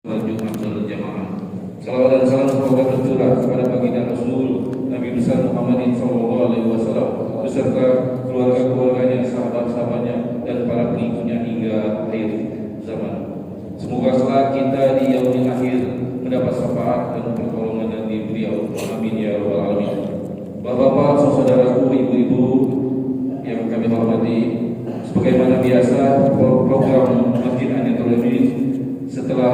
Jumat berjamaah. Salawat dan salam semoga tercurah kepada baginda Rasul Nabi besar Muhammadin sallallahu alaihi wasallam beserta keluarga-keluarganya, sahabat-sahabatnya dan para pengikutnya hingga akhir zaman. Semoga setelah kita di yaumil akhir mendapat syafaat dan pertolongan dari beliau. Amin ya rabbal alamin. Bapak-bapak, saudaraku, ibu-ibu yang kami hormati, sebagaimana biasa program Masjid An-Nahdlatul Ulama setelah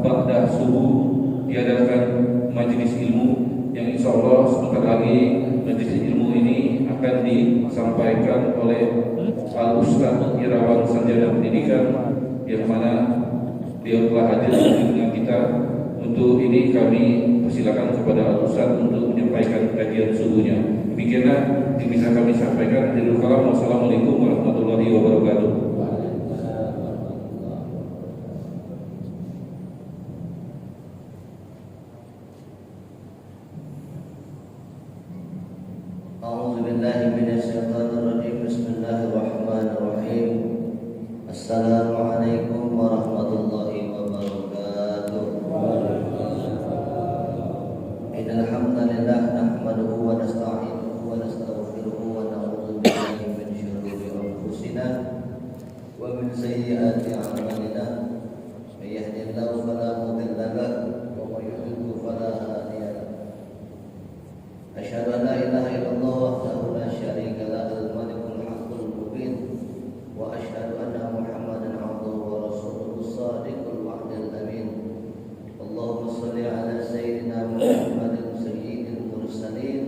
ba'da subuh diadakan majelis ilmu yang insya Allah sebentar lagi majelis ilmu ini akan disampaikan oleh Al-Ustaz Irawan Sarjana Pendidikan yang mana beliau telah hadir dengan kita. Untuk ini kami persilakan kepada Al-Ustaz untuk menyampaikan kajian subuhnya. Demikianlah yang bisa kami sampaikan. Wassalamualaikum warahmatullahi wabarakatuh. Bismillahirrahmanirrahim. Assalamualaikum warahmatullahi wabarakatuh. Innal hamdalillah nahmaduhu wa nasta'inuhu wa nastaghfiruhu wa na'udzu billahi min shururi anfusina wa min sayyiati a'malina. May yahdihillahu fala mudilla lahu wa may yudlil fala hadiya lahu. Asyhadu an la ilaha illallah wahdahu la syarika lahu al-malikul haqqul mubin wa asyhadu anna Muhammadan abduhu wa rasuluhu shadiqul wa'dil amin. Allahumma shalli ala sayyidina Muhammadin sayyidil mursalin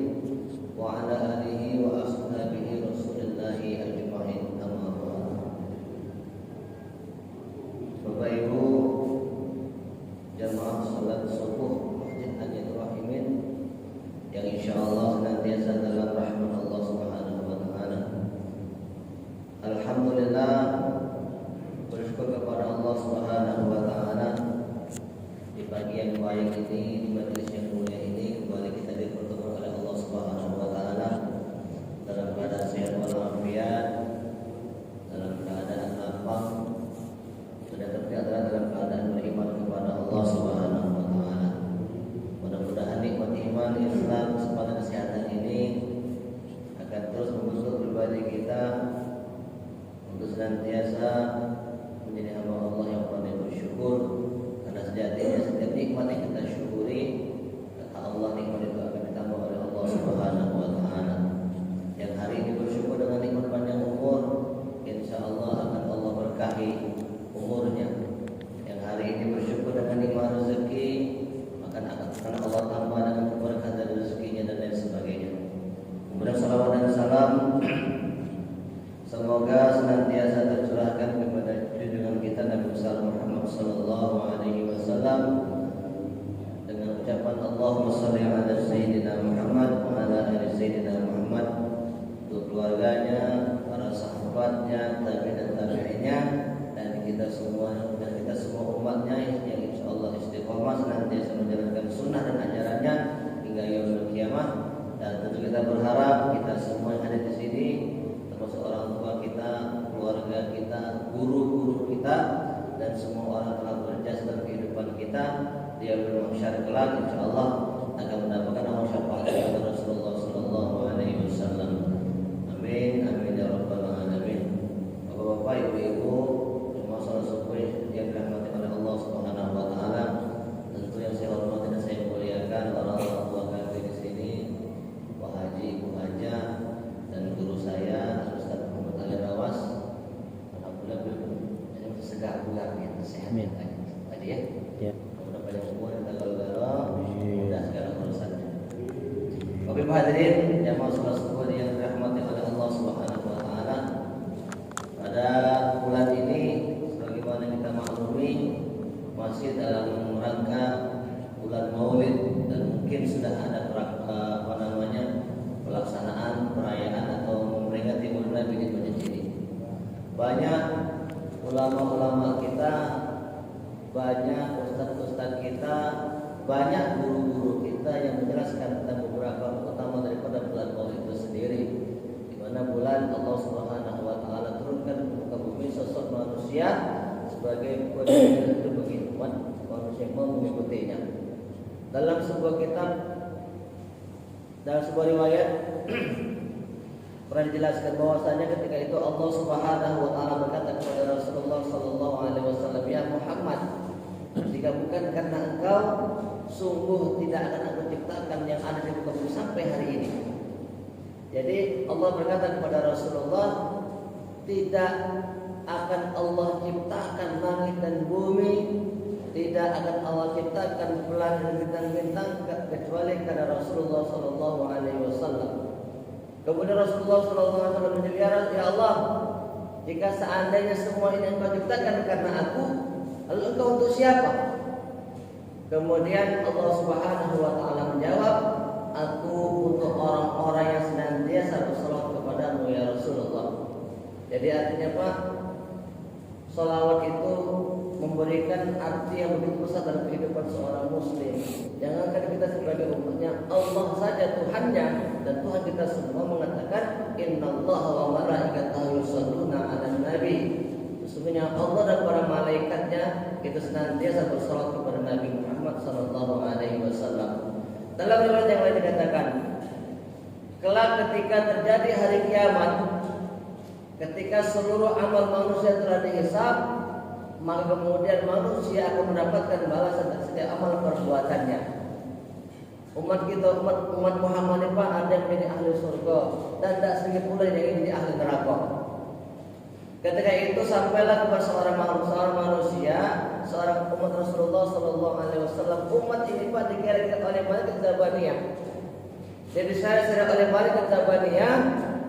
wa ala alihi wa ashabihi rasulillahi ajma'in. Amma ba'd. Bapak Ibu jamaah salat subuh Masjid An-Nahdlatul Ulama yang insyaallah senantiasa dalam rahmat Allah Subhanahu wa taala. Alhamdulillah, bersyukur kepada Allah Subhanahu wa taala di pagi yang baik ini, di majelis yang mulia ini kembali kita dipertemukan oleh Allah Subhanahu wa taala dalam keadaan sehat walafiat, dalam keadaan lapang, dan adalah dalam keadaan beriman kepada Allah Subhanahu wa taala. Mudah-mudahan nikmat iman, Islam, kesempatan kesehatan ini akan terus membentuk pribadi kita untuk senantiasa menjadi hamba Allah yang pandai bersyukur, karena sejatinya setiap nikmat yang kita syukuri, kata Allah, nikmat itu akan ditambah oleh Allah Subhanahu wa taala. Yang hari ini bersyukur dengan nikmat panjang umur, insya Allah akan Allah berkahi umurnya. Yang hari ini bersyukur dengan nikmat rezeki, maka akan Allah tambah dengan keberkahan dari rezekinya dan lain sebagainya. Kemudian salawat dan salam semoga senantiasa tercurahkan kepada junjungan kita Nabi besar Muhammad sallallahu alaihi wasallam dengan ucapan Allahumma shalli ala sayyidina Muhammad wa ala ali sayyidina Muhammad, untuk keluarganya, para sahabatnya, tabi'in dan tabi'innya, dan kita semua umatnya yang insyaallah istiqomah senantiasa menjalankan sunnah dan ajarannya hingga yaumul kiamah. Dan tentu kita berharap kita semua yang ada di sini, termasuk orang tua kita, keluarga kita, guru-guru kita, dan semua orang telah berjasa dalam kehidupan kita di yaumul mahsyar kelak insyaallah akan mendapatkan amal syafaat dari Rasulullah sallallahu alaihi wasallam. Amin amin ya rabbal alamin. Bapak-bapak, ibu-ibu, semua salat subuh yang dirahmati oleh Allah Subhanahu wa taala, tentu yang saya hormati dan saya muliakan orang tua kami di sini, Pak Haji, Ibu Haja, dan guru saya Ustaz Muhammad Ali Rawas. Alhamdulillah ini masih segar bugar ya, sehat tadi ya. Ya. Mudah panjang umur dan gagal-gagal, mudah segala urusannya. Bapak Ibu hadirin jamaah salat subuh yang dirahmati oleh Allah Subhanahu wa taala. Pada bulan ini sebagaimana kita maklumi masih dalam rangka bulan Maulid, dan mungkin sudah ada pelaksanaan perayaan atau memperingati Maulid Nabi di masjid ini. Banyak ulama-ulama kita, banyak ustaz-ustaz kita, banyak guru-guru kita yang menjelaskan tentang beberapa utama daripada bulan Maulid itu sendiri, di mana bulan Allah Subhanahu wa taala turunkan ke muka bumi sosok manusia sebagai penyelidik bagi umat manusia Muslim mau mengikutinya. Dalam sebuah kitab, dalam sebuah riwayat pernah dijelaskan bahwasanya ketika itu Allah Subhanahu wa taala berkata kepada Rasulullah sallallahu alaihi wasallam, "Ya Muhammad, jika bukan karena engkau, sungguh tidak akan aku ciptakan yang ada di muka bumi sampai hari ini." Jadi Allah berkata kepada Rasulullah, tidak akan Allah ciptakan langit dan bumi, tidak akan Allah ciptakan bulan dan bintang-bintang kecuali karena Rasulullah sallallahu alaihi wasallam. Kemudian Rasulullah sallallahu alaihi wasallam menjawab, "Ya Allah, jika seandainya semua ini engkau ciptakan karena aku, lalu engkau untuk siapa?" Kemudian Allah Subhanahu wa taala menjawab, "Aku untuk orang-orang yang senantiasa bersalawat kepadamu ya Rasulullah." Jadi artinya Pak, salawat itu memberikan arti yang begitu besar dalam kehidupan seorang muslim. Jangankan kita sebagai umatnya, Allah saja Tuhannya, dan Tuhan kita semua mengatakan, "Innallaha wa malaikatahu yusholluna 'alan nabi." Sesungguhnya Allah dan para malaikatnya itu senantiasa bersalawat kepada Nabi Muhammad sallallahu alaihi wasallam. Dalam riwayat yang lain dikatakan, kelak ketika terjadi hari kiamat, ketika seluruh amal manusia telah dihisab, maka kemudian manusia akan mendapatkan balasan atas setiap amal perbuatannya. Umat kita, umat Muhammad ini Pak, ada yang menjadi ahli surga dan tidak sedikit pula yang ingin menjadi ahli neraka. Ketika itu sampailah kepada seorang manusia, seorang umat Rasulullah sallallahu alaihi wasallam, umat ini Pak dikira-kira oleh malaikat Zabaniyah. Jadi saya oleh malaikat Zabaniyah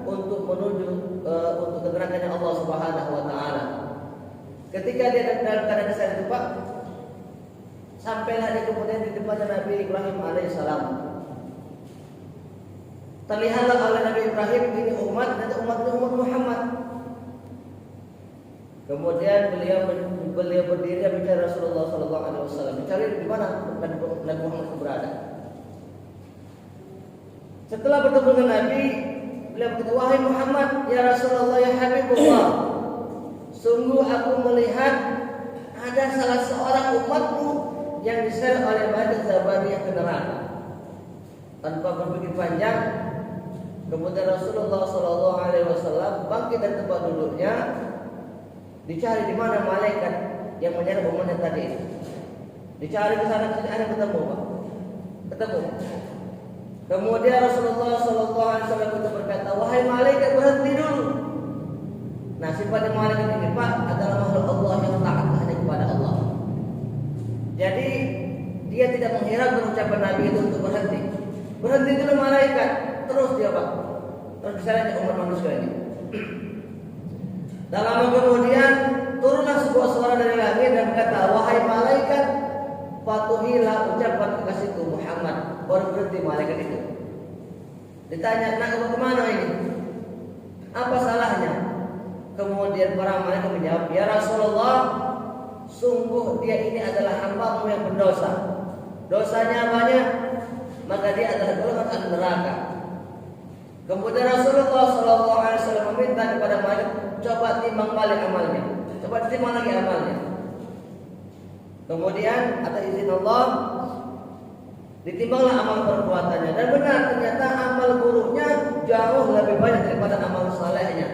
untuk menuju untuk keterangannya Allah Subhanahu wa taala. Ketika dia dalam keadaan saya itu Pak, sampailah dia kemudian di depannya Nabi Ibrahim alaihissalam. Terlihatlah oleh Nabi Ibrahim ini umat dan umat Muhammad. Kemudian beliau berdiri dan bicara Rasulullah sallallahu alaihi wasallam. Mencari di mana Nabi Muhammad berada. Setelah bertemu dengan Nabi, beliau berkata, "Wahai Muhammad, ya Rasulullah, ya Habibullah, sungguh aku melihat ada salah seorang umatmu yang diseret oleh malaikat Zabaniyah ke neraka." Tanpa berpikir panjang, kemudian Rasulullah sallallahu alaihi wasallam bangkit dari tempat duduknya, dicari di mana malaikat yang menyeret umatnya tadi itu. Dicari ke sana ke sini, ada ketemu Pak. Ketemu. Kemudian Rasulullah sallallahu alaihi wasallam itu berkata, "Wahai malaikat, berhenti dulu." Nah, sifatnya malaikat ini Pak adalah makhluk Allah yang taat hanya kepada Allah. Jadi dia tidak menghiraukan ucapan Nabi itu untuk berhenti. Berhenti dulu malaikat, terus dia Pak. Terus misalnya umat manusia ini. Dan lama kemudian turunlah sebuah suara dari langit dan berkata, "Wahai malaikat, patuhilah ucapan kekasihku Muhammad." Baru berhenti malaikat itu. Ditanya, "Nak ke mana ini? Apa salahnya?" Kemudian para malaikat menjawab, "Ya Rasulullah, sungguh dia ini adalah hamba-Mu yang berdosa. Dosanya banyak, maka dia adalah golongan ahli neraka." Kemudian Rasulullah sallallahu alaihi wasallam meminta kepada malaikat, "Coba timbang balik amalnya. Coba timbang lagi amalnya." Kemudian atas izin Allah ditimbanglah amal perbuatannya, dan benar ternyata amal buruknya jauh lebih banyak daripada amal salehnya.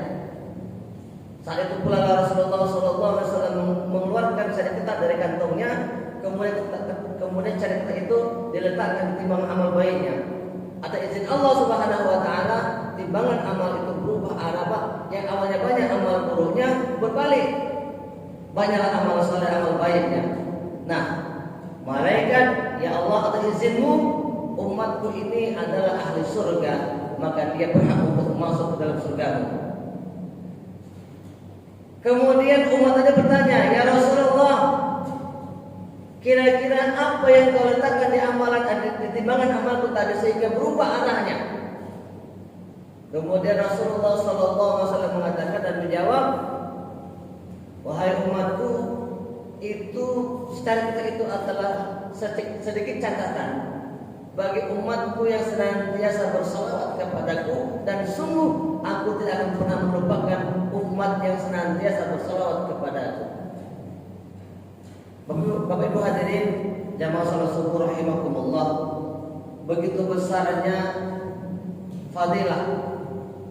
Saat itu pula Rasulullah SAW mengeluarkan sari ketat dari kantongnya, kemudian sari ketat itu diletakkan di timbangan amal baiknya. Atas izin Allah Subhanahu wa taala, timbangan amal itu berubah arah Pak. Yang awalnya banyak amal buruknya berbalik, banyaklah amal saleh, amal baiknya. Nah, malaikat, "Ya Allah, atas izin-Mu, umatku ini adalah ahli surga, maka dia berhak untuk masuk ke dalam surga-Mu." Kemudian umat tadi bertanya, "Ya Rasulullah, kira-kira apa yang kau letakkan di amalan, di timbangan amalku tadi sehingga berubah arahnya?" Kemudian Rasulullah SAW mengatakan dan menjawab, "Wahai umatku, itu secara itu adalah sedikit catatan bagi umatku yang senantiasa bersalawat kepadaku, dan sungguh aku tidak akan pernah melupakan umat yang senantiasa bersalawat kepadaku." Bapak Ibu hadirin jamaah salat subuh rahimakumullah, begitu besarnya fadilah,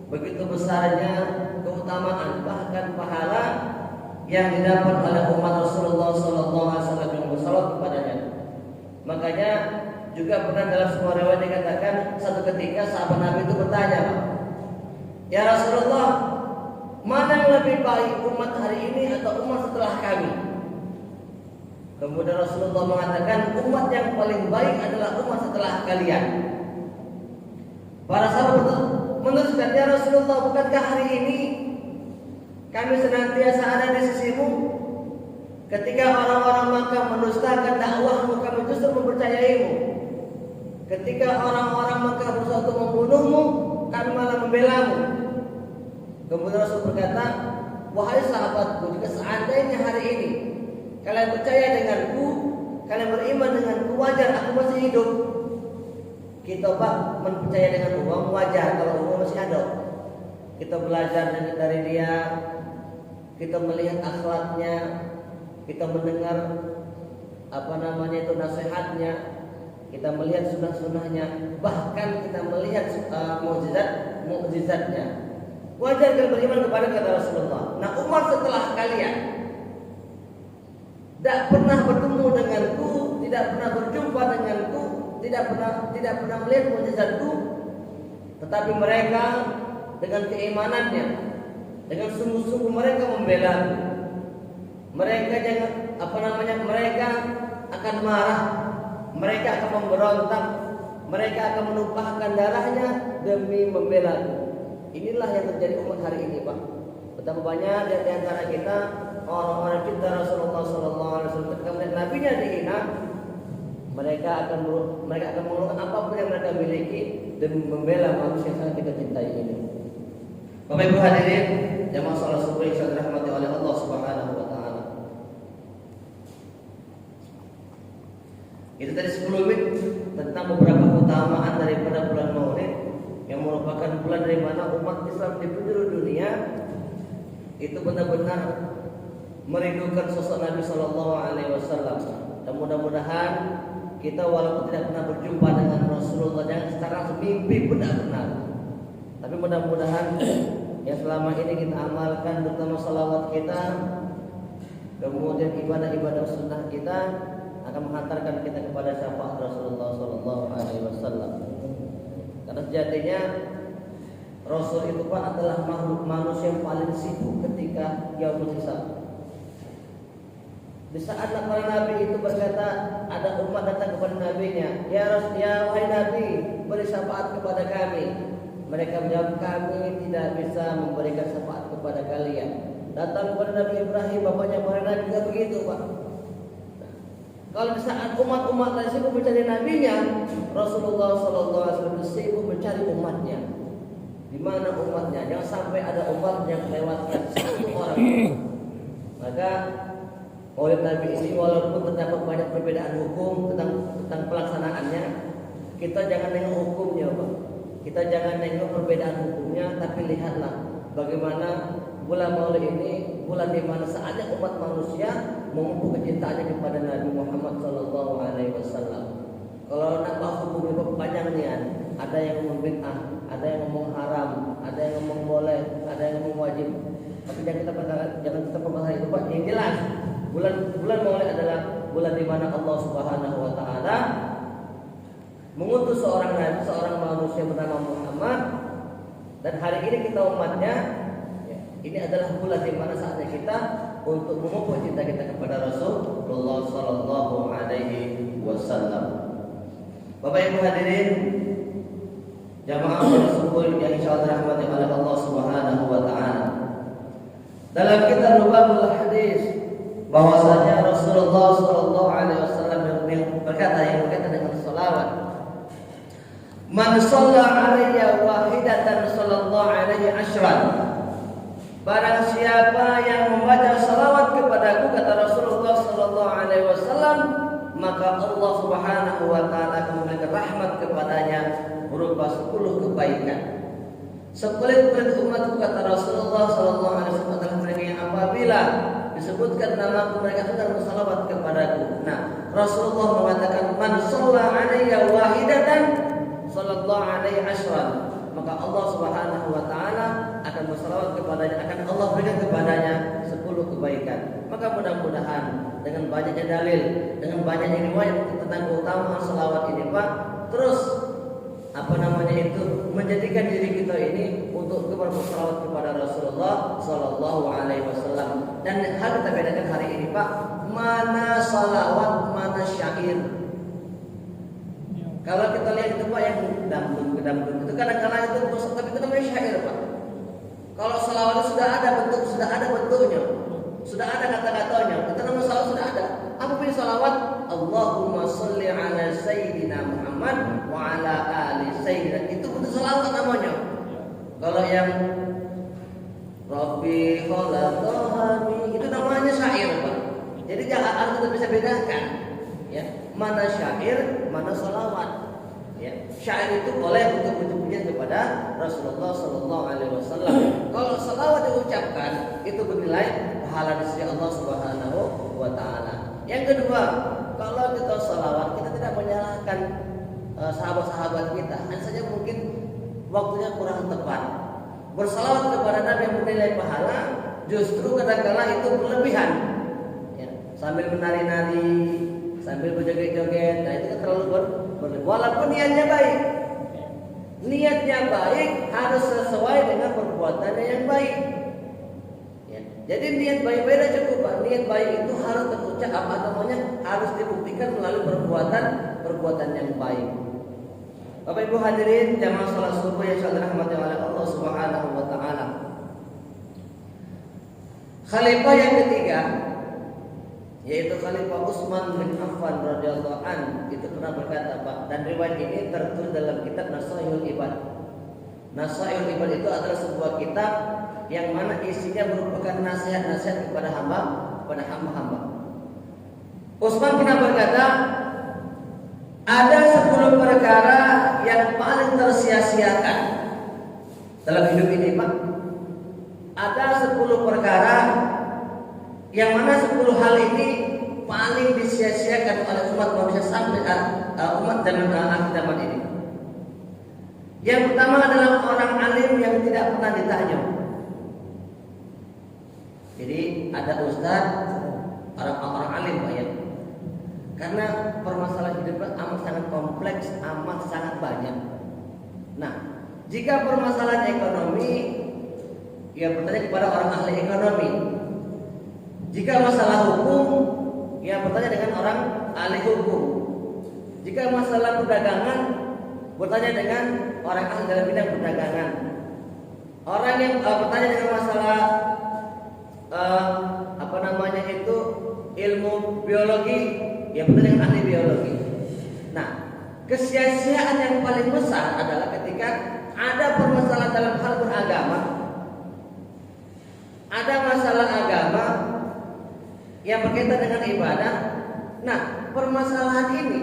begitu besarnya keutamaan, bahkan pahala yang didapat oleh umat Rasulullah sallallahu alaihi wasallam yang bersalat kepadanya. Makanya juga pernah dalam sebuah riwayat dikatakan satu ketika sahabat Nabi itu bertanya, "Ya Rasulullah, mana yang lebih baik, umat hari ini atau umat setelah kami?" Kemudian Rasulullah mengatakan, umat yang paling baik adalah umat setelah kalian. Para sahabat meneruskan, "Ya Rasulullah, bukankah hari ini kami senantiasa ada di sisimu? Ketika orang-orang Makkah mendustakan dakwahmu, kami justru mempercayaimu. Ketika orang-orang Makkah berusaha untuk membunuhmu, kami malah membelamu." Kemudian Rasul berkata, "Wahai sahabatku, jika seandainya hari ini kalian percaya denganku, kalian beriman denganku, wajar aku masih hidup. Kita percaya dengan uang wajar kalau uang masih ada. Kita belajar dari dia, kita melihat akhlaknya, kita mendengar nasihatnya, kita melihat sunnah-sunnahnya, bahkan kita melihat mukjizatnya. Wajar kalian beriman kepada kata Rasulullah. Nah, umat setelah kalian tidak pernah bertemu denganku, tidak pernah berjumpa denganku, tidak pernah melihat mukjizatku, tetapi mereka dengan keimanannya, dengan sungguh-sungguh mereka membela. Mereka mereka akan marah, mereka akan memberontak, mereka akan menumpahkan darahnya demi membela. Inilah yang terjadi umat hari ini, Pak. Betapa banyak di antara kita orang-orang cinta Rasulullah sallallahu alaihi wasallam, ketika melihat nabinya dihina, mereka akan mengeluarkan apapun yang mereka miliki demi membela manusia yang sangat kita cintai ini. Bapak Ibu hadirin jamaah salat subuh yang dirahmati oleh Allah Subhanahu wa taala. Itu tadi 10 menit tentang beberapa keutamaan daripada bulan Maulid, yang merupakan bulan dari mana umat Islam di penjuru dunia itu benar-benar merindukan sosok Nabi Sallallahu Alaihi Wasallam. Dan mudah-mudahan kita walaupun tidak pernah berjumpa dengan Rasulullah, jangan secara mimpi pun tidak pernah, tapi mudah-mudahan yang selama ini kita amalkan, terutama salawat kita, kemudian ibadah-ibadah sunnah kita, akan menghantarkan kita kepada syafaat Rasulullah Sallallahu Alaihi Wasallam. Karena sejatinya Rasul itu Pak adalah makhluk manusia yang paling sibuk ketika yaumul hisab. Di saat para nabi itu berkata, ada umat datang kepada nabinya, ya wahai nabi, beri syafaat kepada kami. Mereka menjawab, kami tidak bisa memberikan syafaat kepada kalian. Datang kepada Nabi Ibrahim, bapaknya para nabi juga begitu, Pak. Kalau di saat umat-umat lain sibuk mencari nabinya, Rasulullah SAW sibuk mencari umatnya. Di mana umatnya? Jangan sampai ada umat yang melewatkan satu orang. Maka Maulid Nabi ini walaupun terdapat banyak perbedaan hukum tentang pelaksanaannya, kita jangan nengok hukumnya, Pak. Kita jangan nengok perbedaan hukumnya, tapi lihatlah bagaimana bulan Maulid ini bulan di mana saatnya umat manusia memupuk kecintaannya kepada Nabi Muhammad SAW. Kalau nak bahas hukum itu panjang nih, ada yang ngomong bid'ah, ada yang ngomong haram, ada yang ngomong boleh, ada yang ngomong wajib. Tapi jangan kita membahas itu, Pak. Yang jelas bulan Maulid adalah bulan di mana Allah Subhanahu wa taala mengutus seorang nabi, seorang manusia bernama Muhammad, dan hari ini kita umatnya. Ini adalah bulan di mana saatnya kita untuk memupuk cinta kita kepada Rasulullah Sallallahu Alaihi Wasallam. Bapak Ibu hadirin, jamaah Rasul yang insyaallah dirahmati oleh Allah Subhanahu Wa Taala. Dalam kitab Lubabul Hadis, bahwasanya Rasulullah Sallallahu Alaihi Wasallam yang berkata dengan salawat, man shalla alayya wahidatan sallallahu alaihi ashran. Barang siapa yang membaca salawat kepadaku, kata Rasulullah Sallallahu Alaihi Wasallam, maka Allah Subhanahu Wa Taala akan memberikan rahmat kepadanya berupa 10 kebaikan. Sepelit-pelit umatku, kata Rasulullah Sallallahu Alaihi Wasallam, adalah mereka yang apabila disebutkan nama mereka akan bersalawat kepadaku. Nah, Rasulullah mengatakan man shalla 'alayya wahidatan sallallahu alaihi asyran. Maka Allah Subhanahu wa taala akan bersalawat kepadanya, akan Allah berikan kepadanya 10 kebaikan. Maka mudah-mudahan dengan banyaknya dalil, dengan banyaknya riwayat tentang keutamaan salawat ini, Pak, terus menjadikan diri kita ini untuk bersalawat kepada Rasulullah Sallallahu Alaihi Wasallam. Dan hal kita bedakan hari ini, Pak, mana salawat, mana syair. Kalau kita lihat itu, Pak, yang dangdut itu kadang-kadang itu musik, tapi itu namanya syair, Pak. Kalau salawat itu sudah ada bentuknya, sudah ada kata-katanya. Kita nama salawat sudah ada. Apa pilih salawat? Allahumma sholli ala sayyidina Muhammad wa ala ali sayyidina. Itu betul salawat namanya. Kalau yang Rabbi khalaqahani itu namanya syair, Pak. Jadi harus kita bisa bedakan, ya, mana syair, mana salawat. Ya, syair itu boleh untuk puji-pujian kepada Rasulullah Sallallahu Alaihi Wasallam. Kalau salawat diucapkan itu bernilai pahala di sisi Allah Subhanahu Wa Taala. Yang kedua, kalau kita salawat kita tidak menyalahkan sahabat-sahabat kita, hanya saja mungkin waktunya kurang tepat. Bersalawat kepada Nabi yang bernilai pahala justru kadang-kala itu berlebihan. Ya, sambil menari-nari, sambil berjoget-joget, nah itu kan terlalu berlebihan. Walaupun niatnya baik, harus sesuai dengan perbuatannya yang baik. Ya, jadi niat baik-baik saja cukup, Pak. Niat baik itu harus terucap harus dibuktikan melalui perbuatan yang baik. Bapak Ibu hadirin jamaah salat subuh yang dirahmati oleh Allah Subhanahu wa taala. Khalifah yang ketiga yaitu Khalifah Utsman bin Affan radhiyallahu an itu pernah berkata, Pak, dan riwayat ini tertulis dalam kitab Nasaihul Ibad. Nasaihul Ibad itu adalah sebuah kitab yang mana isinya merupakan nasihat-nasihat kepada hamba-hamba. Utsman pernah berkata, ada 10 perkara yang paling tersia-siakan dalam hidup ini, Pak. Ada 10 perkara yang mana 10 hal ini paling disia-siakan oleh umat manusia sampai umat zaman ini. Yang pertama adalah orang alim yang tidak pernah ditanya. Jadi ada ustaz, orang alim, Pak, ya. Karena permasalahan hidup amat sangat kompleks, amat sangat banyak. Nah, jika permasalahan ekonomi, ya bertanya kepada orang ahli ekonomi. Jika masalah hukum, ya bertanya dengan orang ahli hukum. Jika masalah perdagangan, bertanya dengan orang ahli dalam bidang perdagangan. Orang yang bertanya dengan masalah ilmu biologi, ya bertanya dengan ahli biologi. Nah, kesia-siaan yang paling besar adalah ketika ada permasalahan dalam hal beragama, ada masalah agama yang berkaitan dengan ibadah. Nah, permasalahan ini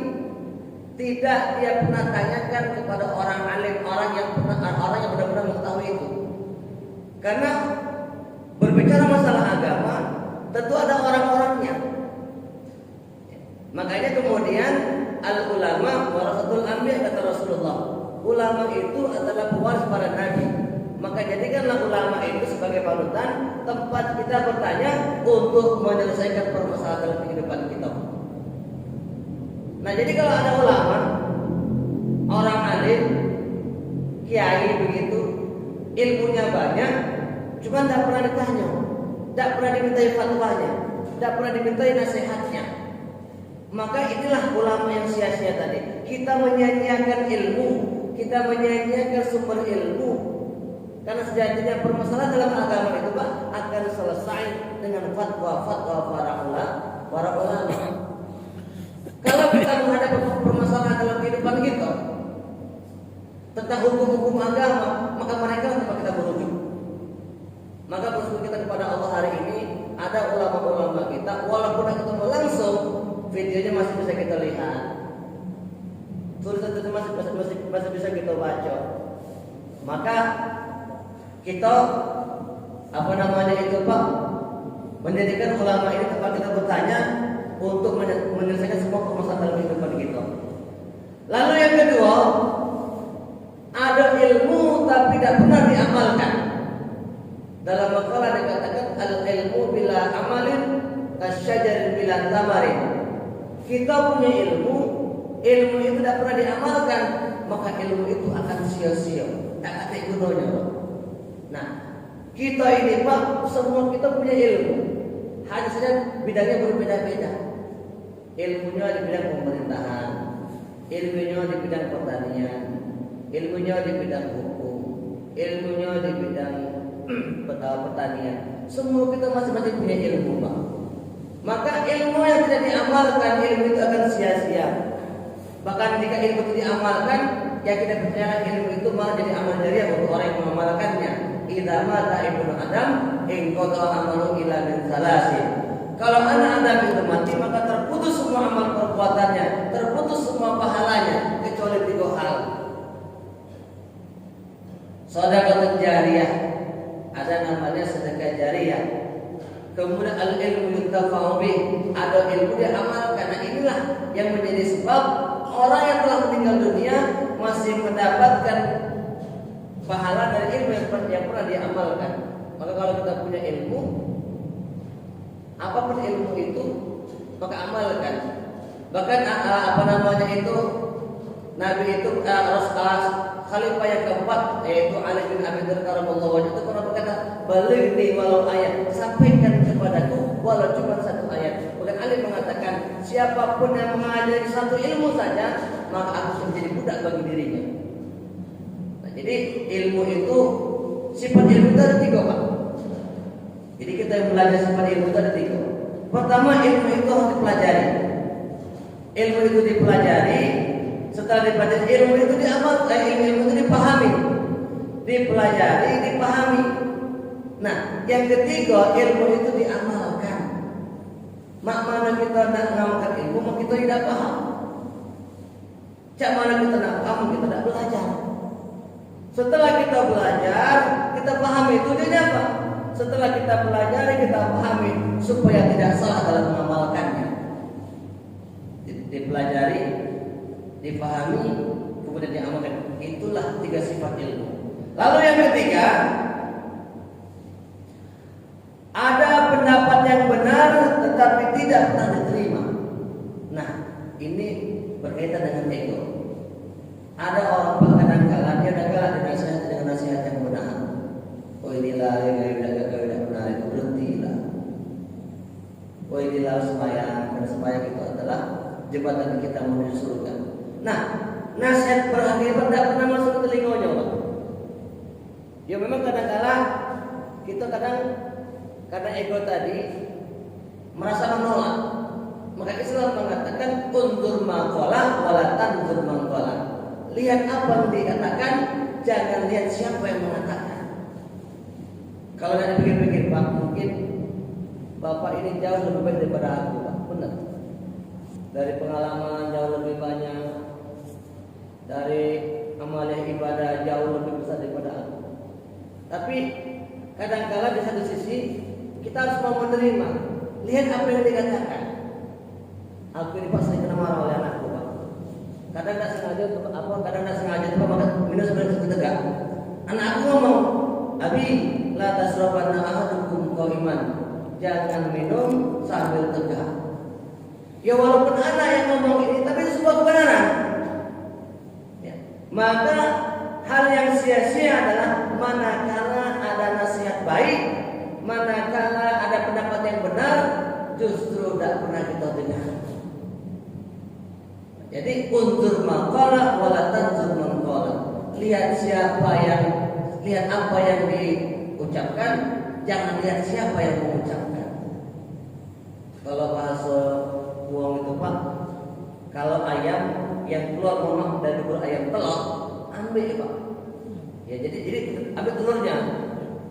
tidak dia pernah tanyakan kepada orang alim, orang yang benar-benar mengetahui itu. Karena berbicara masalah agama tentu ada orang-orangnya. Makanya kemudian al-ulama warasatul anbiya, kata Rasulullah. Ulama itu adalah pewaris para nabi. Maka jadikanlah ulama itu sebagai panutan, tempat kita bertanya untuk menyelesaikan permasalahan dalam kehidupan kita. Nah, jadi kalau ada ulama, orang alim, kiai begitu, ilmunya banyak, cuma tidak pernah ditanya, tidak pernah dimintai fatwanya, tidak pernah dimintai nasihatnya, maka inilah ulama yang sia-sia tadi. Kita menyia-nyiakan ilmu, kita menyia-nyiakan sumber ilmu. Karena sejatinya permasalahan dalam agama itu, Pak, akan selesai dengan fatwa-fatwa para ulama. Kalau kita menghadapi permasalahan dalam kehidupan kita tentang hukum-hukum agama, maka mereka tempat kita merujuk. Maka bersyukur kita kepada Allah hari ini ada ulama-ulama kita, walaupun kita ketemu langsung, videonya masih bisa kita lihat, tulisan itu masih bisa kita baca. Maka kita Pak, menjadikan ulama ini tempat kita bertanya untuk menyelesaikan semua permasalahan dalam kehidupan kita. Lalu yang kedua, ada ilmu tapi tidak pernah diamalkan. Dalam makalah dikatakan al-ilmu bila amalin kasyajarin bila tamarin. Kita punya ilmu itu tidak pernah diamalkan, maka ilmu itu akan sia-sia, tak ada gunanya. Nah, kita ini Pak, semua kita punya ilmu, hanya saja bidangnya berbeda-beda. Ilmunya di bidang pemerintahan, ilmunya di bidang pertanian, ilmunya di bidang hukum, ilmunya di bidang pertanian. Semua kita masing-masing punya ilmu Pak. Maka ilmu yang tidak diamalkan, ilmu itu akan sia-sia. Bahkan jika ilmu itu diamalkan, ya kita percaya ilmu itu malah jadi amal jariah untuk orang yang mengamalkannya. Idza mata ibnu Adam, inqata amalu ila min salasin. Kalau anak Adam itu mati, maka terputus semua amal perbuatannya, terputus semua pahalanya kecuali 3 hal. Sedekah jariyah, ada namanya sedekah jariyah. Kemudian al-ilmu yuntafa'u bih, ada ilmu dia amalkan. Nah, inilah yang menjadi sebab orang yang telah meninggal dunia masih mendapatkan pahala dari ilmu yang pernah dia amalkan. Maka kalau kita punya ilmu, apapun ilmu itu, maka amalkan. Bahkan Nabi itu Khalifah yang keempat, yaitu Ali bin Abi Thalib radhiyallahu anhu, itu pernah berkata, "Balighni walau ayat, sampaikan kepadaku walau cuma 1 ayat." Bahkan Ali mengatakan, siapapun yang mengajari 1 ilmu saja, maka aku menjadi budak bagi dirinya. Nah, jadi ilmu itu, sifat ilmu itu ada 3 Pak. Jadi kita yang belajar sifat ilmu itu ada 3. Pertama, ilmu itu harus dipelajari. Ilmu itu dipelajari. Setelah dipelajari, ilmu itu diamalkan, ilmu itu dipahami, dipelajari, dipahami. Nah, yang ketiga, ilmu itu diamalkan. Mana kita nak mengamalkan ilmu, maka kita tidak paham. Cak mana kita nak paham, kita tidak belajar. Setelah kita belajar, kita pahami tujuannya apa. Setelah kita belajar, kita pahami supaya tidak salah dalam mengamalkannya. Dipelajari, dipahami, kemudian diamalkan. Itulah 3 sifat ilmu. Lalu yang ketiga, ada pendapat yang benar tetapi tidak pernah diterima. Nah, ini berkaitan dengan ego. Ada orang kadang-kala dia dinasihat dengan nasihat yang benar. Oh, inilah yang tidak benar, itu berhentilah. Oh, inilah sembahyang, dan sembahyang itu adalah jembatan kita menuju surga. Nah, nasihat berakibat tidak pernah masuk ke telinganya, Pak. Ya memang kadang-kala kita karena ego tadi merasa menolak. Maka Islam mengatakan undur maqalah wala tandur maqalah. Lihat apa yang dikatakan, jangan lihat siapa yang mengatakan. Kalau nanti pikir-pikir Pak, mungkin Bapak ini jauh lebih baik daripada aku, Pak. Benar. Dari pengalaman jauh lebih banyak, dari amalan ibadah jauh lebih besar daripada aku. Tapi kadang-kala di satu sisi kita harus mau menerima. Lihat apa yang dikatakan. Aku ini Pak sering kena marah oleh anakku, Pak. Kadang tidak sengaja maka minum sebelum tegak. Anak aku ngomong, Abi, la tasrabanna ahadukum qa'iman. Jangan minum sambil tegak. Ya walaupun anak yang ngomong ini, tapi itu sebuah kebenaran. Ya. Maka hal yang sia-sia adalah manakala ada nasihat baik, manakala ada pendapat yang benar, justru tidak pernah kita dengar. Jadi undur maqalah wala tanzur maqalah. Lihat apa yang diucapkan, jangan lihat siapa yang mengucapkan. Kalau bahasa buang itu Pak, kalau ayam yang keluar dari telur ayam telur, ambil Pak. Ya jadi ambil telurnya.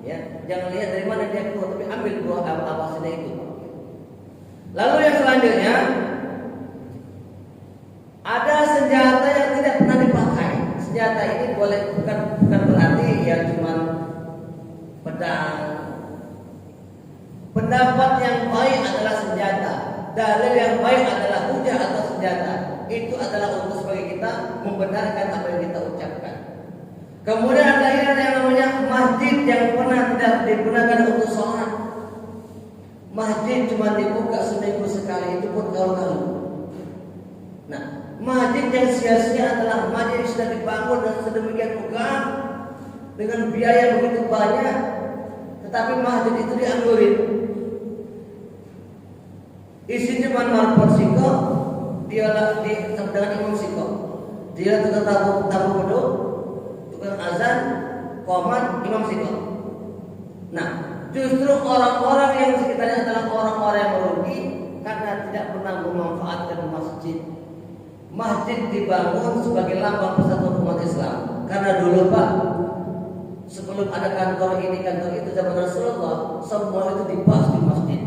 Ya, jangan lihat dari mana dia keluar, tapi ambil buah apa saja itu. Lalu yang selanjutnya, ada senjata yang tidak pernah dipakai. Senjata ini bukan berarti ya cuma pedang. pendapat yang baik adalah senjata, dalil yang baik adalah hujah atau senjata. Itu adalah untuk sebagai kita membenarkan apa yang kita ucapkan. Kemudian ada yang namanya masjid yang pernah tidak digunakan untuk sholat. Masjid cuma dibuka seminggu sekali, itu pun kalau-kalau. Nah, masjid yang sia-sia adalah masjid yang sudah dibangun dan sedemikian megah dengan biaya begitu banyak, tetapi masjid itu dianggurin. Isinya cuma marpot siko, dia di dengan imam siko, dia tukang tabu beduk, tukang azan, qomat, imam siko. Nah, justru orang-orang yang sekitarnya adalah orang-orang yang merugi karena tidak pernah memanfaatkan masjid. Masjid dibangun sebagai lambang persatuan umat Islam. Karena dulu Pak, sebelum ada kantor ini kantor itu zaman Rasulullah, semua itu dibahas di masjid.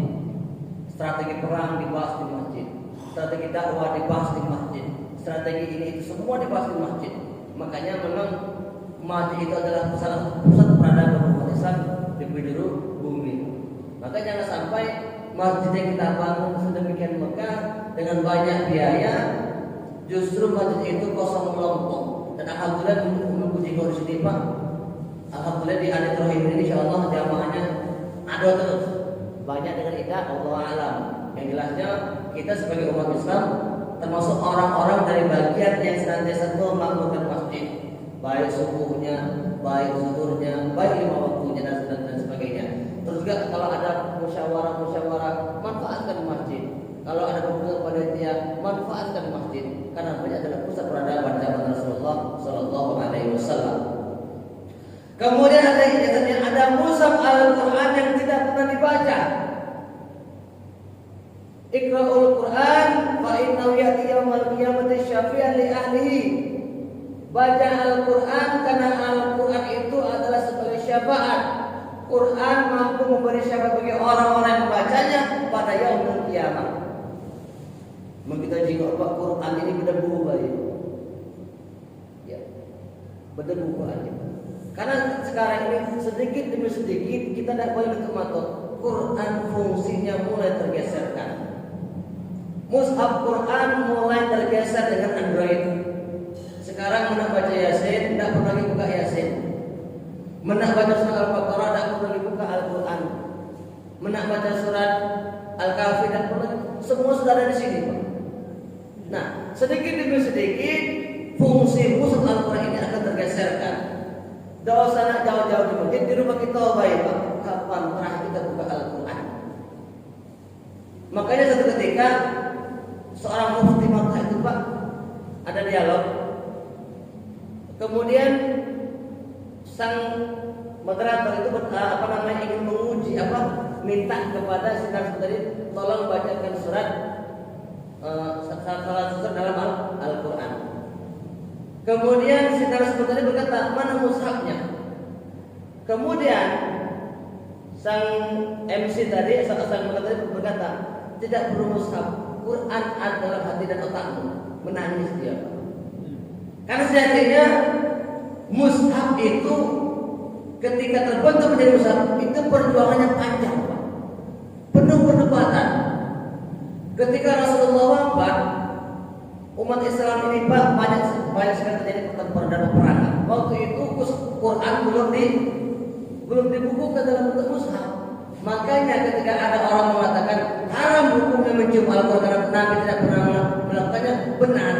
Strategi perang dibahas di masjid, strategi dakwah dibahas di masjid, strategi ini itu semua dibahas di masjid. Makanya memang masjid itu adalah pusat peradaban umat Islam di penjuru bumi. Maka jangan sampai masjid yang kita bangun sedemikian megah dengan banyak biaya, justru masjid itu kosong melompong. Dan alhamdulillah memuji kau di sini Pak. Alhamdulillah di hari terakhir ini insyaallah jamaahnya ada terus. Banyak dengan kita Allah alam. Yang jelasnya kita sebagai umat Islam termasuk orang-orang dari bagian yang senantiasa memakmurkan masjid, baik subuhnya, baik zuhurnya, baik lima waktunya dan sebagainya. Terus juga kalau ada musyawarah, manfaatkan masjid. Kalau ada keputusan panitia, manfaatkan masjid. Karena masjid adalah pusat peradaban zaman Rasulullah Sallallahu Alaihi Wasallam. Kemudian ada mushaf Al-Quran yang tidak pernah dibaca. Iqra'ul Quran fa innahu ya'ti yaumal qiyamati syafi'an li ahlihi. Baca Al-Quran karena Al-Quran itu adalah sebagai syafaat. Quran mampu memberi syafaat bagi orang-orang yang membacanya pada yaumul qiyamah. Kita jika Quran ini berdebu baik. Ya. Berdebu aja. Karena sekarang ini sedikit demi sedikit kita tidak boleh berkematur. Quran fungsinya mulai tergeserkan. Mushaf Quran mulai tergeser dengan Android. Sekarang menak baca Yasin, tidak pernah lagi buka Yasin. Menak baca surat Al-Baqarah, tidak pernah lagi buka Al-Quran. Menak baca surat Al-Kahfi, tidak pernah. Semua sudah ada di sini, Pak. Nah, sedikit demi sedikit fungsi mushaf Al-Quran ini akan tergeserkan. Tidak usah nak jauh-jauh di masjid, di rumah kita baik Pak. Kapan terakhir kita buka Al-Quran? Makanya satu ketika seorang mufti Makkah itu Pak ada dialog. Kemudian sang moderator itu ingin menguji minta kepada si narasumber tadi tolong bacakan surat salah satu dalam Al-Quran. Kemudian si narasumber tadi berkata, mana mushafnya? Kemudian sang MC tadi, sang berkata, tidak perlu mushaf. Quran adalah hati dan otakmu. Menangis dia. Karena sejatinya mushaf itu ketika terbentuk menjadi mushaf itu perjuangannya panjang, Pak. Penuh perdebatan. Ketika Rasulullah wafat, umat Islam ini Pak banyak sekali terjadi pertempuran dan peperangan. Waktu itu Quran belum dibukukan dalam bentuk mushaf. Makanya ketika ada orang mengatakan haram hukumnya mencium Al-Quran karena Nabi tidak pernah melakukannya, benar.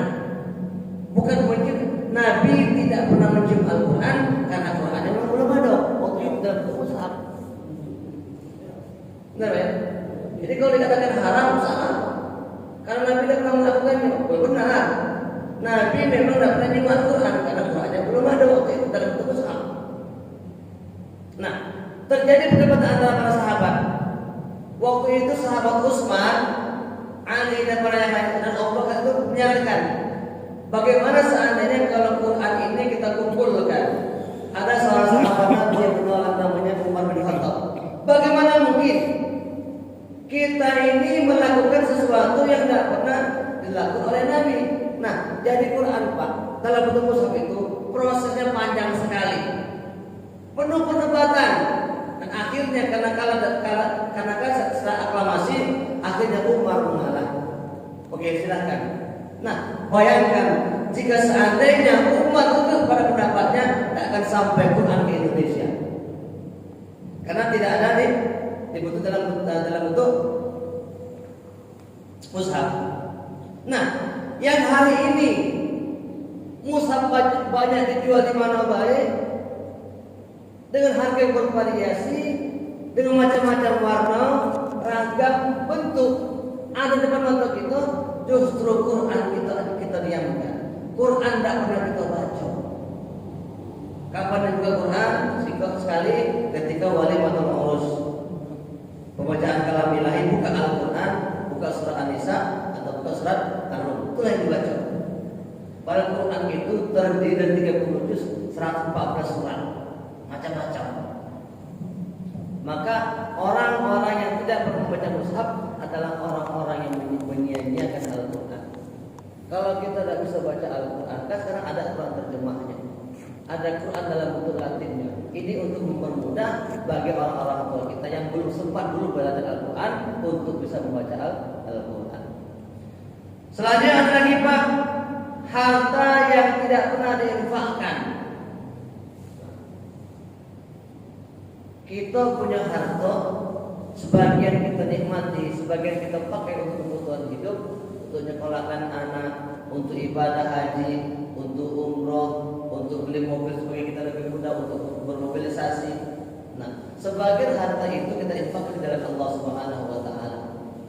Bukan mencium, Nabi tidak pernah mencium Al-Quran karena Qurannya belum ada. Waktu itu dalam bentuk mushaf. Benar ya? Jadi kalau dikatakan haram salah. Karena Nabi tidak pernah melakukannya, benar. Nabi memang tidak pernah mencium Al-Quran karena Qurannya belum ada waktu itu dalam bentuk mushaf. Nah, terjadi perdebatan antara para sahabat. Waktu itu sahabat Utsman, Ali dan para yang lain dan Abu Bakar itu menyatakan, bagaimana seandainya kalau Quran ini kita kumpulkan? Ada salah sahabat Nabi yang bernama namanya Umar bin Khattab. Bagaimana mungkin kita ini melakukan sesuatu yang tidak pernah dilakukan oleh Nabi? Nah, jadi Quran Pak dalam bentuk mushaf itu prosesnya panjang sekali, penuh perdebatan. Dan akhirnya karena setelah aklamasi, akhirnya Umar mengalah. Oke, silakan. Nah, bayangkan jika seandainya Umar itu pada pendapatnya tidak akan sampai Quran ke Indonesia, karena tidak ada dibutuhkan dalam bentuk mushaf. Nah, yang hari ini mushaf banyak dijual di mana baik, dengan harga yang bervariasi, dengan macam-macam warna, ragam bentuk ada depan mata kita. Justru Quran kita diamkan. Quran tidak pernah kita baca. Kapan juga Quran? Sikap sekali ketika wali atau mengurus pembacaan kalam ilahi, buka Al-Quran, buka surah An-Nisa atau buka surat Ar-Rum, itulah yang dibaca. Pada Quran itu terdiri dari 30 juz, 114 surat, macam-macam. Maka orang-orang yang tidak pernah membaca mushaf adalah orang-orang yang menyia-nyiakan Al-Quran. Kalau kita tidak bisa baca Al-Quran, kan sekarang ada Quran terjemahnya, ada Quran dalam bentuk Latinnya. Ini untuk mempermudah bagi orang-orang tua kita yang belum sempat dulu belajar Al-Quran untuk bisa membaca Al-Quran. Selanjutnya ada lagi Pak, harta yang tidak pernah diinfakkan. Kita punya harta, sebagian kita nikmati, sebagian kita pakai untuk kebutuhan hidup, untuk nyekolahkan anak, untuk ibadah haji, untuk umroh, untuk beli mobil supaya kita lebih mudah untuk bermobilisasi. Nah, sebagian harta itu kita infakkan di jalan Allah Subhanahu wa taala.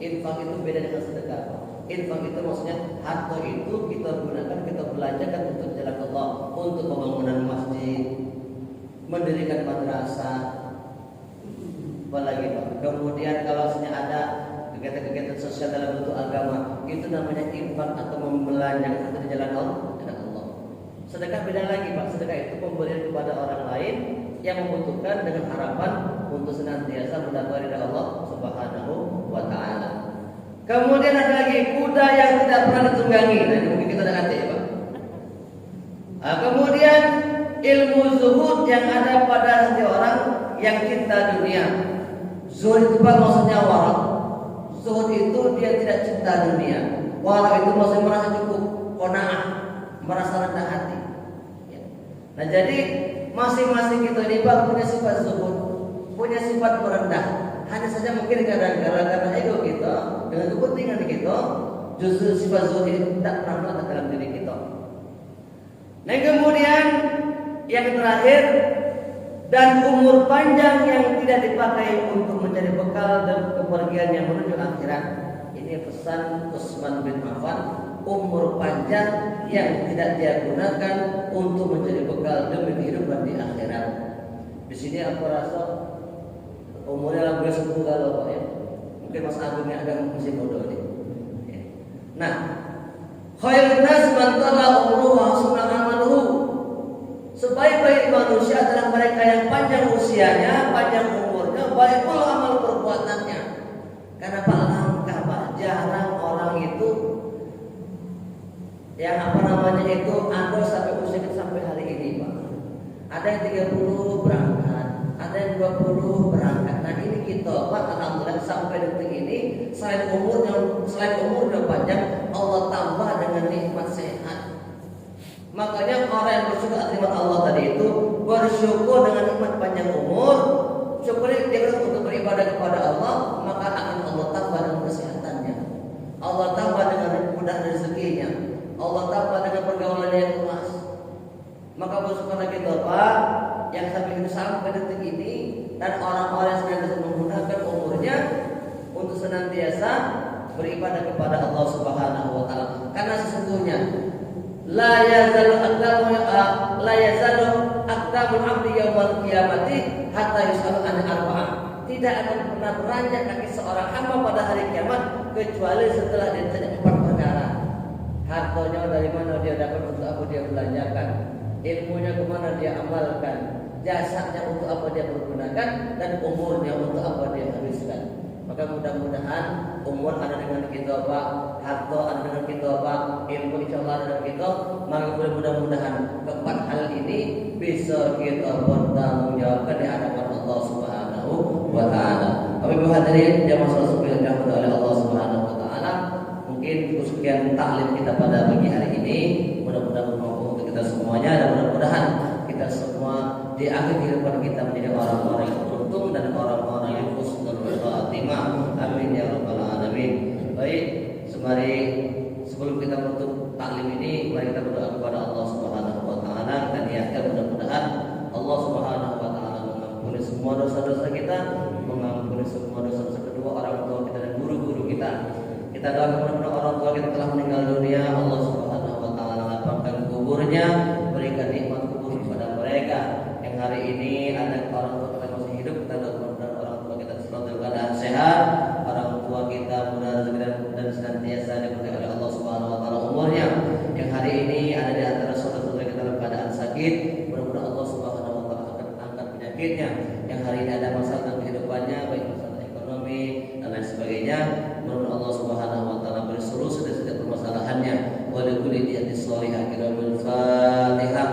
Infak itu beda dengan sedekah. Infak itu maksudnya harta itu kita gunakan, kita belanjakan untuk jalan Allah, untuk pembangunan masjid, mendirikan madrasah, apalagi Pak. Kemudian kalau ada kegiatan-kegiatan sosial dalam bentuk agama, itu namanya infak atau membelanjakan harta di jalan Allah. Sedekah beda lagi Pak. Sedekah itu pemberian kepada orang lain yang membutuhkan dengan harapan untuk senantiasa mendapat ridha Allah Subhanahu wa taala. Kemudian ada lagi kuda yang tidak pernah ditunggangi. Nah, ini mungkin kita udah ngerti ya Pak. Nah, kemudian ilmu zuhud yang ada pada hati orang yang cinta dunia. Zuhud itu Pak maksudnya warak. Zuhud itu dia tidak cinta dunia. Warak itu maksudnya merasa cukup, qanaah, merasa rendah hati. Nah, jadi masing-masing kita ini Pak punya sifat zuhud, punya sifat merendah. Hanya saja mungkin karena ego kita, dengan kepentingan kita, justru sifat zuhud itu tidak pernah ada dalam diri kita. Nah, kemudian yang terakhir, dan umur panjang yang tidak dipakai untuk mencari bekal dan kepergian yang menuju akhirat. Ini pesan Utsman bin Affan. Umur panjang yang tidak dia gunakan untuk mencari bekal demi kehidupan di akhirat. Di sini aku rasa umurnya lebih sepuluh kalau Pak ya. Mungkin Mas Agung yang agak masih bodoh nih. Nah, khairun nas man tala umruhu wa hasuna amaluhu. Sebaik-baik manusia adalah mereka yang panjang usianya, panjang umurnya, baik pula amal perbuatannya. Karena Pak langkah Pak, jarang orang itu yang itu ada sampai usia sampai hari ini Pak. Ada yang 30 berangkat, ada yang 20 berangkat. Nah, ini kita Pak, alhamdulillah sampai detik ini selain umurnya panjang, Allah tambah dengan nikmat sehat. Makanya orang yang bersyukur nikmat Allah tadi itu bersyukur dengan nikmat panjang umur, syukur dia untuk beribadah kepada Allah, maka akan Allah tambah dengan kesehatannya, Allah tambah dengan mudah rezekinya, Allah tambah dengan pergaulan yang luas. Maka bersyukurlah kita Pak yang sampai detik ini, dan orang-orang yang senantiasa menggunakan umurnya untuk senantiasa beribadah kepada Allah Subhanahu wa taala. Karena sesungguhnya la yazalu aqdamul abdi yaumil qiyamati hatta yus'alu an arba'ah. Tidak akan pernah beranjak kaki seorang hamba pada hari kiamat kecuali setelah ditanya 4 perkara. Hartanya dari mana dia dapat, untuk apa dia belanjakan, ilmunya kemana dia amalkan, jasanya untuk apa dia pergunakan, dan umurnya untuk apa dia habiskan. Maka mudah-mudahan umur ada dengan kita Pak, harta ada dengan kita Pak, ilmu insyaallah ada dengan kita. Maka mudah-mudahan keempat hal ini bisa kita bertanggung jawabkan di hadapan Allah Subhanahu Subhanahu wa taala. Bapak Ibu hadirin jamaah salat yang dirahmati oleh Allah Subhanahu wa taala, mungkin sekian taklim kita pada pagi hari ini mudah-mudahan bermanfaat untuk kita semuanya dan mudah-mudahan kita semua di akhir kehidupan kita menjadi orang-orang yang beruntung dan orang-orang yang husnul khatimah. Amin ya rabbal alamin. Baik, semari sebelum kita menutup taklim ini, mari kita berdoa kepada Allah Subhanahu wa taala. Kita niatkan mudah-mudahan Allah Subhanahu wa taala mengampuni semua dosa-dosa kita, mengampuni semua dosa-dosa kedua orang tua kita dan guru-guru kita. Kita doakan mudah-mudahan orang tua kita telah meninggal dunia, Allah Subhanahu wa taala lapangkan kuburnya, berikan nikmat kubur kepada mereka. Yang hari ini ada orang tua kita masih hidup, kita doakan mudah-mudahan orang tua kita selalu dalam keadaan sehat, orang tua kita mudah-mudahan dan senantiasa diberkahi oleh Allah Subhanahu wa taala umurnya. Yang hari ini ada di antara saudara-saudara kita dalam keadaan sakit, mudah-mudahan Allah Subhanahu wa taala akan angkat penyakitnya. Yang hari ini ada masalah dalam kehidupannya, baik masalah ekonomi dan lain sebagainya, mudah-mudahan Allah Subhanahu wa taala beri solusi dari setiap permasalahannya. Wa likulli niyatin shalihah kiramul Fatihah.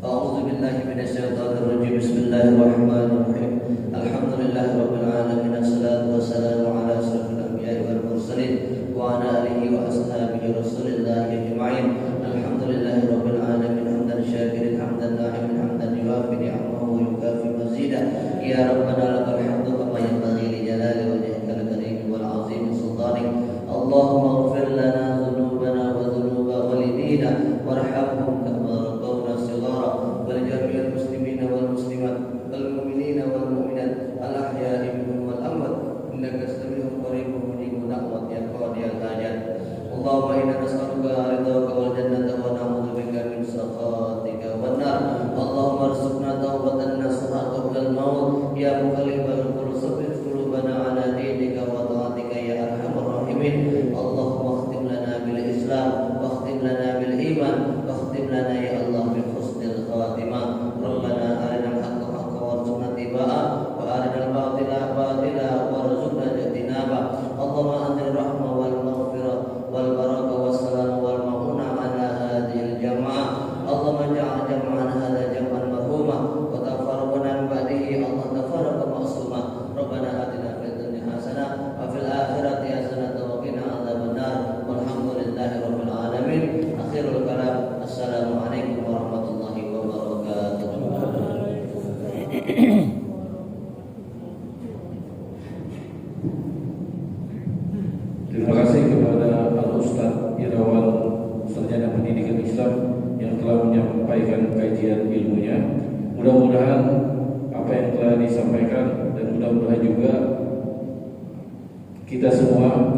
A'udzu billahi minasyaitonir rajim. Bismillahirrahmanirrahim. Alhamdulillahirabbil alamin. Wassalatu wassalamu ala asyrofil anbiya'i wal mursalin wa ala alihi wa ashabihi rasulillahi ajma'in. Alhamdulillahirabbil alamin hamdan syakirin hamdan na'imin hamdan yuwafi ni'amahu wa yukafi mazidah. Ya rabbana lakal hamdu kama yanbaghi li jalali wajhikal karim wal 'azimi sultanik. Allahumma ighfir lana dhunubana wa dhunuba walidina warhamhum kama rabbawna shighara. ولجميع المسلمين والمسلمات والمؤمنين والمؤمنات الأحياء منهم والأموات إنك سميع قريب مجيب دعوة يا قاضي الحاجات. اللهم إنا نسألك رضاك والجنة ونعوذ بك من سخطك والنار. اللهم ارزقنا توبة نصوحا قبل الموت يا مقلب القلوب ثبت قلوبنا على دينك وطاعتك يا أرحم الراحمين. اللهم اختم لنا بالإسلام واختم لنا بالإيمان واختم لنا يا الله بحسن الخاتمة. ربنا أرنا الحق حقا وارزقنا اتباعه وأرنا الباطل باطلا وارزقنا اجتنابه. اللهم أنزل الرحمة والمغفرة والبركة والسلام والمعونة على هذه الجماعة. اللهم اجعل جمعنا هذا جمعا مرحوما وتفرقنا من بعده الله تفرق معصوما. ربنا آتنا في الدنيا حسنة وفي الآخرة حسنة وقنا عذاب النار والحمد لله رب العالمين. آخر الكلام السلام عليكم ورحمة الله وبركاته. Terima kasih kepada Al-Ustaz Irawan Sarjana Pendidikan Islam yang telah menyampaikan kajian ilmunya. Mudah-mudahan apa yang telah disampaikan dan mudah-mudahan juga kita semua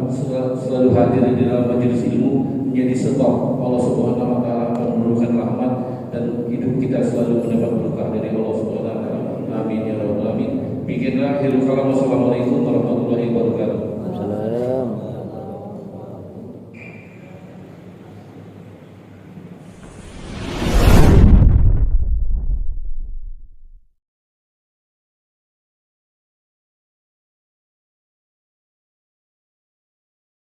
selalu hadir di dalam majelis ilmu menjadi sebab Allah Subhanahu wa taala akan menurunkan rahmat dan hidup kita selalu mendapat berkah dari Allah Subhanahu wa taala. Amin ya rabbal alamin. Bikinlah akhirul kalam. Wassalamualaikum warahmatullahi wabarakatuh.